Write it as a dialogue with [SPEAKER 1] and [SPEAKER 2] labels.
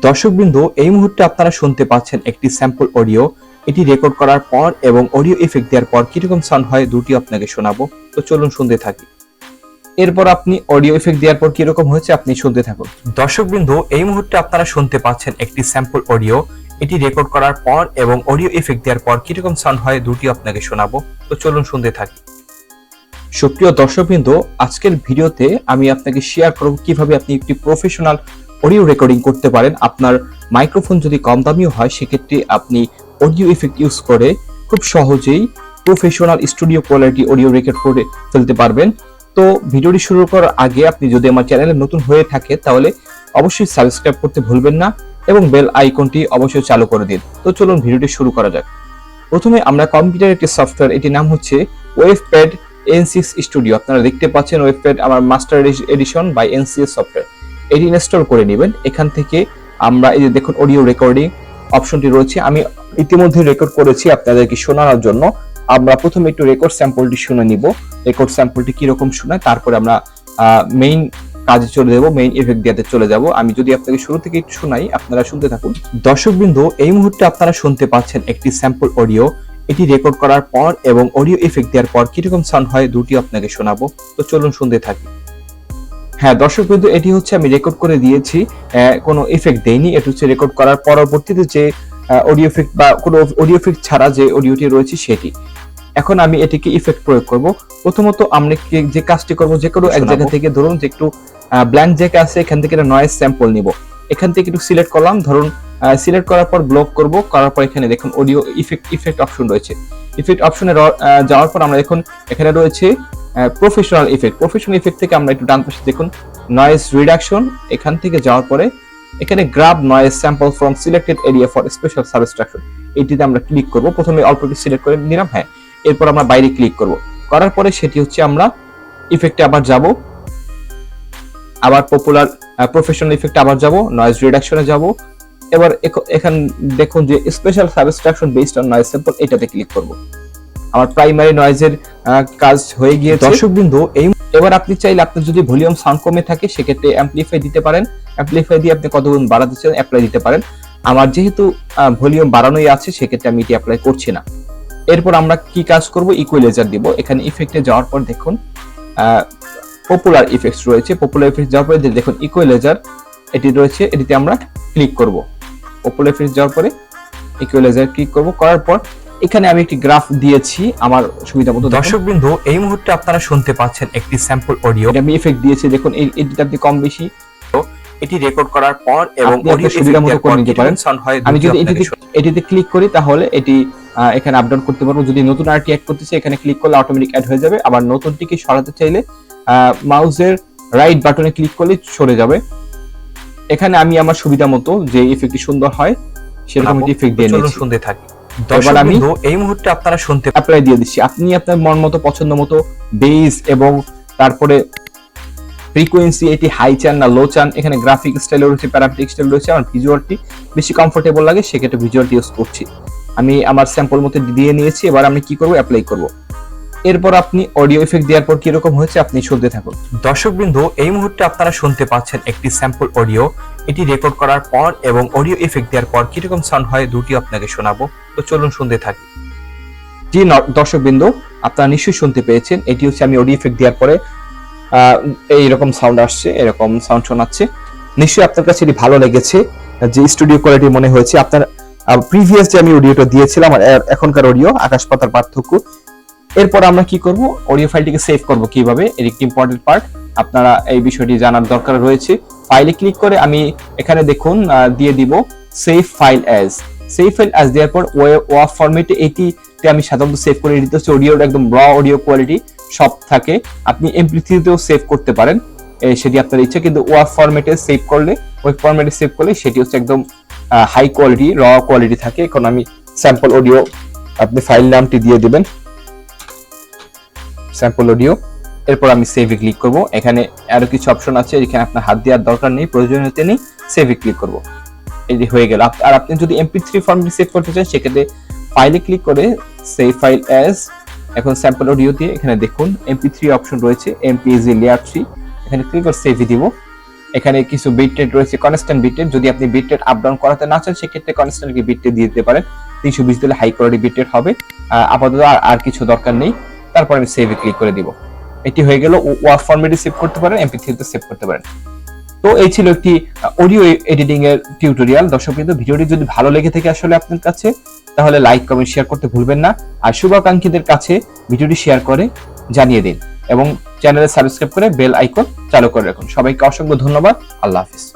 [SPEAKER 1] দর্শকবৃন্দ, এই মুহূর্তে আপনারা শুনতে পাচ্ছেন একটি স্যাম্পল অডিও। এটি রেকর্ড করার পর এবং অডিও ইফেক্ট দেওয়ার পর কিরকম সাউন্ড হয় দুটি আপনাকে শোনাবো। তো চলুন শুনতে থাকি। এরপর আপনি অডিও ইফেক্ট দেওয়ার পর কিরকম হয়েছে আপনি শুনতে থাকুন। দর্শকবৃন্দ, এই মুহূর্তে আপনারা শুনতে পাচ্ছেন একটি স্যাম্পল অডিও। এটি রেকর্ড করার পর এবং অডিও ইফেক্ট দেওয়ার পর কিরকম সাউন্ড হয় দুটি আপনাকে শোনাবো। তো চলুন শুনতে থাকি। সুপ্রিয় দর্শকবৃন্দ, আজকের ভিডিওতে আমি আপনাকে শেয়ার করব কিভাবে আপনি একটি প্রফেশনাল অডিও রেকর্ডিং করতে পারেন। আপনার মাইক্রোফোন যদি কম দামিও হয় সেক্ষেত্রে আপনি অডিও ইফেক্ট ইউজ করে খুব সহজেই professional studio quality audio record করে ফেলতে পারবেন। তো ভিডিওটি শুরু করার আগে আপনি যদি আমার চ্যানেলে নতুন হয়ে থাকে তাহলে অবশ্যই সাবস্ক্রাইব করতে ভুলবেন না এবং বেল আইকনটি অবশ্যই চালু করে দিন। তো চলুন ভিডিওটি শুরু করা যাক। প্রথমে আমরা কম্পিউটার একটি সফটওয়্যার, এটির নাম হচ্ছে ওয়েভপ্যাড N6 স্টুডিও। আপনারা দেখতে পাচ্ছেন ওয়েভপ্যাড আমার master edition by NCS software. এটি ইনস্টল করে নেবেন। এখান থেকে আমরা এই যে দেখুন অডিও রেকর্ডিং অপশনটি রয়েছে। আমি ইতিমধ্যে রেকর্ড করেছি আপনাদেরকে শোনানোর জন্য। আমরা প্রথমে একটু রেকর্ড স্যাম্পলটি শুনে নিব। রেকর্ড স্যাম্পলটি কিরকম শোনায় তারপরে আমরা মেইন কাজে চলে যাব, মেইন ইফেক্ট দিতে চলে যাব। আমি যদি আপনাকে শুরু থেকে একটু শোনাই, আপনারা শুনতে থাকুন। দর্শকবৃন্দ, এই মুহূর্তে আপনারা শুনতে পাচ্ছেন একটি স্যাম্পল অডিও। এটি রেকর্ড করার পর এবং অডিও ইফেক্ট দেওয়ার পর কিরকম সাউন্ড হয় দুটি আপনাকে শোনাবো। তো চলুন শুনতে থাকি। হ্যাঁ দর্শকবৃন্দ, এটি হচ্ছে আমি রেকর্ড করে দিয়েছি, কোনো ইফেক্ট দেইনি। এটি হচ্ছে রেকর্ড করার পরবর্তীতে যে অডিও ইফেক্ট বা কোনো অডিও ইফেক্ট ছাড়া যে অডিওটি রয়েছে সেটি। এখন আমি এটিকে ইফেক্ট প্রয়োগ করব। প্রথমত আমরা যে কাজটি করব, যে কোনো এক জায়গা থেকে ধরুন যে একটু ব্ল্যাঙ্ক জায়গা আছে, এখান থেকে একটা নয়েজ স্যাম্পল নিব। এখান থেকে একটু সিলেক্ট করলাম, ধরুন সিলেক্ট করার পর ব্লক করব। করার পর এখানে দেখুন অডিও ইফেক্ট অপশন রয়েছে। ইফেক্ট অপশনে যাওয়ার পর আমরা দেখুন এখানে রয়েছে প্রফেশনাল ইফেক্ট থেকে আমরা একটু ডান পাশে দেখুন নয়েজ রিডাকশন। এখান থেকে যাওয়ার পরে এখানে grab noise sample from selected area for special subtraction, এটিতে আমরা ক্লিক করব। প্রথমে অল্প একটু সিলেক্ট করে নিলাম, হ্যাঁ। এরপর আমরা বাইরে ক্লিক করব। করার পরে সেটি হচ্ছে আমরা ইফেক্টে আবার যাব, আবার পপুলার প্রফেশনাল ইফেক্টে আবার যাব, নয়েজ রিডাকশনে যাব। এবার এখানে দেখুন যে special subtraction based on noise sample, এটাতে ক্লিক করব। আমার প্রাইমারি নয়েজের কাজ হয়ে গিয়েছে। দর্শকবৃন্দ, এবার আপনি চাইলে আপনার যদি ভলিউম সাউন্ড কমে থাকে সেক্ষেত্রে অ্যাম্পলিফাই দিতে পারেন। অ্যাম্পলিফাই দিয়ে আপনি কতগুণ বাড়াতে চান অ্যাপ্লাই দিতে পারেন। আমার যেহেতু ভলিউম বাড়ানোই আছে সেক্ষেত্রে আমি এটি অ্যাপ্লাই করছি না। এরপর আমরা কি কাজ করব, ইকুয়ালাইজার দিব। এখানে ইফেক্টে যাওয়ার পর দেখুন পপুলার ইফেক্টস রয়েছে। পপুলার ইফেক্টস যাওয়ার পরে দেখুন ইকুয়ালাইজার এটি রয়েছে, এটিতে আমরা ক্লিক করব। পপুলার ইফেক্টস যাওয়ার পরে ইকুয়ালাইজার ক্লিক করব। করার পর এখানে আমি একটি গ্রাফ দিয়েছি আমার সুবিধা মতো। দর্শকবৃন্দ, এই মুহূর্তে আপনারা শুনতে পাচ্ছেন একটি স্যাম্পল অডিও। আমি ইফেক্ট দিয়েছি, দেখুন এডিট আপনি কম বেশি এটি রেকর্ড করার পর এবং অডিও সুবিধা মতো করে নিতে পারেন। আমি যদি এটিতে ক্লিক করি তাহলে এটি এখানে আপডাউন করতে পারবো। যদি নতুন আরটি অ্যাড করতে চাই এখানে ক্লিক করলে অটোমেটিক অ্যাড হয়ে যাবে। আবার নতুনটিকে সরাতে চাইলে মাউসের রাইট বাটনে ক্লিক করলে সরে যাবে। এখানে আমি আমার সুবিধা মতো যে ইফেক্টটি সুন্দর হয় সেরকম ইফেক্ট দিয়ে নিচ্ছি। শুনতে থাকি। এবার আমি এই মুহূর্তে আপনারা শুনতে অ্যাপ্লাই দিয়ে দিচ্ছি। আপনি আপনার মন মতো পছন্দ মতো বেস এবং তারপরে ফ্রিকোয়েন্সি, এটি হাই চান না লো চান। এখানে গ্রাফিক স্টাইল রয়েছে, প্যারামেট্রিক স্টাইল রয়েছে। আমার ভিজুয়ালটি বেশি কমফোর্টেবল লাগে সেক্ষেত্রে ভিজুয়ালটি ইউজ করছি। আমি আমার স্যাম্পল মতো দিয়ে নিয়েছি। এবার আমি কি করব, অ্যাপ্লাই করব। এরপর আপনি অডিও ইফেক্ট দেওয়ার পর কিরকম হয়েছে আপনি শুনতে থাকুন। দর্শকবৃন্দ, এই মুহূর্তে আপনারা শুনতে পাচ্ছেন একটি স্যাম্পল অডিও। এটি রেকর্ড করার পর এবং অডিও ইফেক্ট দেওয়ার পর কিরকম সাউন্ড হয় দুটি আপনাকে শোনাবো। তো চলুন শুনতে থাকি। জি দর্শকবৃন্দ, আপনারা নিশ্চয়ই শুনতে পেয়েছেন। এটি হচ্ছে আমি অডিও ইফেক্ট দেওয়ার পরে এইরকম সাউন্ড আসছে, এরকম সাউন্ড শোনাচ্ছে। নিশ্চয়ই আপনার কাছে এটি ভালো লেগেছে, যে স্টুডিও কোয়ালিটি মনে হয়েছে। আপনার প্রিভিয়াস যে আমি অডিওটা দিয়েছিলাম আর এখনকার অডিও আকাশ পাতাল পার্থক্য। এরপর আমরা কি করব, অডিও ফাইলটিকে সেভ করব কিভাবে, এর একটি ইম্পর্টেন্ট পার্ট। আপনারা এই বিষয়টি জানার দরকার রয়েছে। ফাইলে ক্লিক করে আমি এখানে দেখুন দিয়ে দিব save file as. Save file as দেওয়ার পর ওয়াভ ফরম্যাটে এটিতে আমি সাধারণত সেভ করে দিতে হচ্ছে। অডিওর একদম র অডিও কোয়ালিটি সব থাকে। আপনি MP3 তেও সেভ করতে পারেন, সেটি আপনার ইচ্ছা। কিন্তু ওয়াভ ফরম্যাটে সেভ করলে সেটি হচ্ছে একদম হাই কোয়ালিটি, র কোয়ালিটি থাকে। এখন আমি স্যাম্পল অডিও, আপনি ফাইল নামটি দিয়ে দিবেন স্যাম্পল অডিও। এরপর আমি সেভে ক্লিক করব। এখানে আরো কিছু অপশন আছে, এখানে আপনার হাত দেওয়ার দরকার নেই, প্রয়োজনীয়তা নেই। সেভে ক্লিক করব, এই যে হয়ে গেল। আর আপনি যদি MP3 ফরম্যাটে সেভ করতে চান সেক্ষেত্রে ফাইলে ক্লিক করে সেভ ফাইল অ্যাজ। এখন স্যাম্পল অডিও দিয়ে এখানে দেখুন MP3 অপশন রয়েছে, MPEG লেয়ার 3। এখানে ক্লিক করে সেভে দিব। এখানে কিছু বিট রেট রয়েছে, কনস্ট্যান্ট বিট রেট। যদি আপনি বিট রেট আপ ডাউন করাতে না চান সেক্ষেত্রে কনস্ট্যান্ট বিট রেট দিয়ে দিতে পারেন। 320 দিলে হাই কোয়ালিটি বিট রেট হবে। আপাতত আর কিছু দরকার নেই। তারপর আমি সেভে ক্লিক করে দিব। এটি হয়ে গেল। ওয়াভ ফরম্যাটে সেভ করতে পারেন, MP3 তে সেভ করতে পারেন। তো এই ছিল একটি অডিও এডিটিং এর টিউটোরিয়াল। দর্শকবৃন্দ, ভিডিওটি যদি ভালো লেগে থাকে আসলে আপনার কাছে, তাহলে লাইক কমেন্ট শেয়ার করতে ভুলবেন না। আর শুভাকাঙ্ক্ষীদের কাছে ভিডিওটি শেয়ার করে জানিয়ে দিন এবং চ্যানেলে সাবস্ক্রাইব করে বেল আইকন চালু করে রাখুন। সবাইকে অসংখ্য ধন্যবাদ। আল্লাহ হাফেজ।